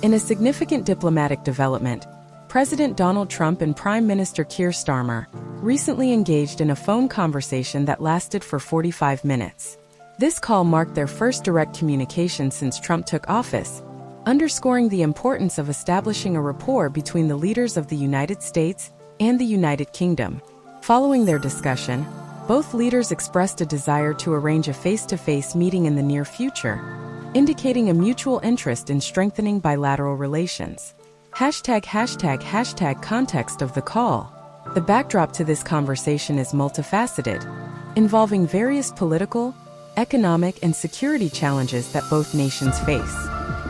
In a significant diplomatic development, President Donald Trump and Prime Minister Keir Starmer recently engaged in a phone conversation that lasted for 45 minutes. This call marked their first direct communication since Trump took office, underscoring the importance of establishing a rapport between the leaders of the United States and the United Kingdom. Following their discussion, both leaders expressed a desire to arrange a face-to-face meeting in the near future, indicating a mutual interest in strengthening bilateral relations. Context of the call. The backdrop to this conversation is multifaceted, involving various political, economic, and security challenges that both nations face.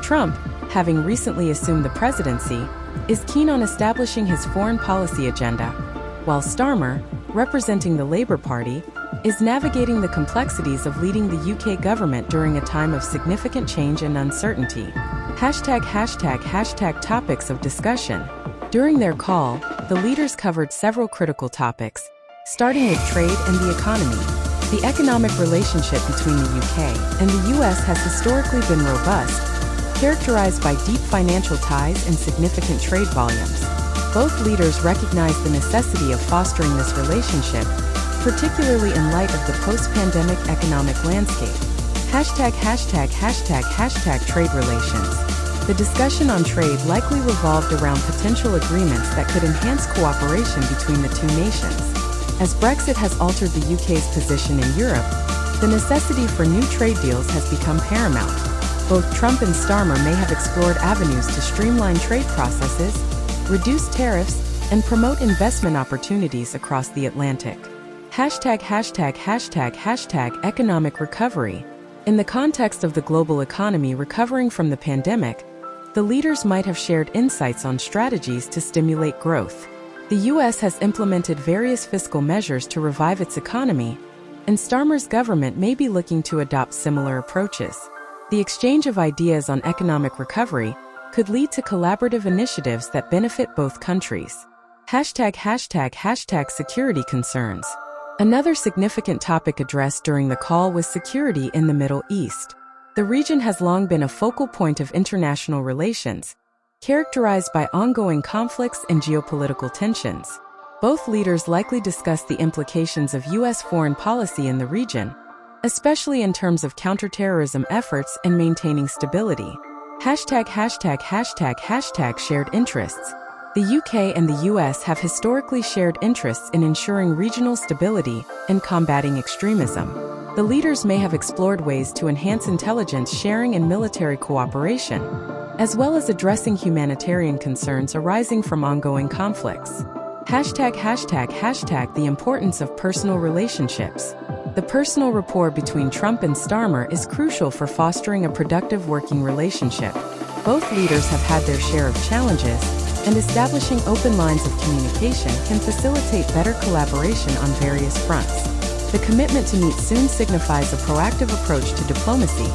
Trump, having recently assumed the presidency, is keen on establishing his foreign policy agenda, while Starmer, representing the Labour Party, is navigating the complexities of leading the UK government during a time of significant change and uncertainty. Topics of discussion. During their call, the leaders covered several critical topics, starting with trade and the economy. The economic relationship between the UK and the US has historically been robust, characterized by deep financial ties and significant trade volumes. Both leaders recognized the necessity of fostering this relationship, particularly in light of the post-pandemic economic landscape. Trade relations. The discussion on trade likely revolved around potential agreements that could enhance cooperation between the two nations. As Brexit has altered the UK's position in Europe, the necessity for new trade deals has become paramount. Both Trump and Starmer may have explored avenues to streamline trade processes, reduce tariffs, and promote investment opportunities across the Atlantic. Economic recovery. In the context of the global economy recovering from the pandemic, the leaders might have shared insights on strategies to stimulate growth. The U.S. has implemented various fiscal measures to revive its economy, and Starmer's government may be looking to adopt similar approaches. The exchange of ideas on economic recovery could lead to collaborative initiatives that benefit both countries. Security concerns. Another significant topic addressed during the call was security in the Middle East. The region has long been a focal point of international relations, characterized by ongoing conflicts and geopolitical tensions. Both leaders likely discussed the implications of U.S. foreign policy in the region, especially in terms of counterterrorism efforts and maintaining stability. Shared interests. The UK and the US have historically shared interests in ensuring regional stability and combating extremism. The leaders may have explored ways to enhance intelligence sharing and military cooperation, as well as addressing humanitarian concerns arising from ongoing conflicts. The importance of personal relationships. The personal rapport between Trump and Starmer is crucial for fostering a productive working relationship. Both leaders have had their share of challenges, and establishing open lines of communication can facilitate better collaboration on various fronts. The commitment to meet soon signifies a proactive approach to diplomacy,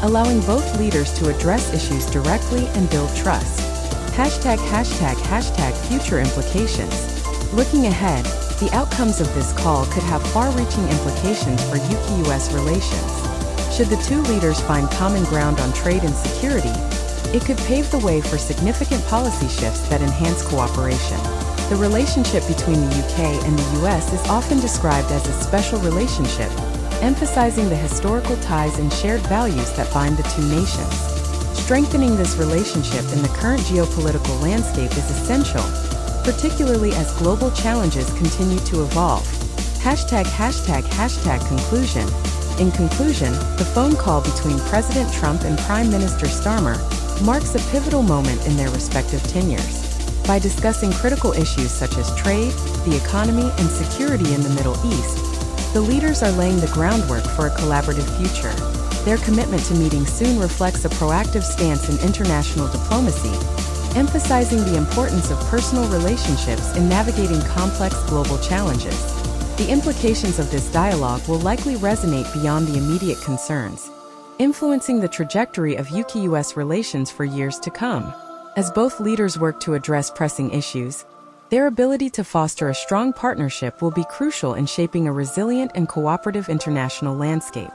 allowing both leaders to address issues directly and build trust. Future implications. Looking ahead, the outcomes of this call could have far-reaching implications for UK-US relations. Should the two leaders find common ground on trade and security, it could pave the way for significant policy shifts that enhance cooperation. The relationship between the UK and the US is often described as a special relationship, emphasizing the historical ties and shared values that bind the two nations. Strengthening this relationship in the current geopolitical landscape is essential, particularly as global challenges continue to evolve. Conclusion. In conclusion, the phone call between President Trump and Prime Minister Starmer marks a pivotal moment in their respective tenures. By discussing critical issues such as trade, the economy, and security in the Middle East, the leaders are laying the groundwork for a collaborative future. Their commitment to meeting soon reflects a proactive stance in international diplomacy, emphasizing the importance of personal relationships in navigating complex global challenges. The implications of this dialogue will likely resonate beyond the immediate concerns, influencing the trajectory of UK-US relations for years to come. As both leaders work to address pressing issues, their ability to foster a strong partnership will be crucial in shaping a resilient and cooperative international landscape.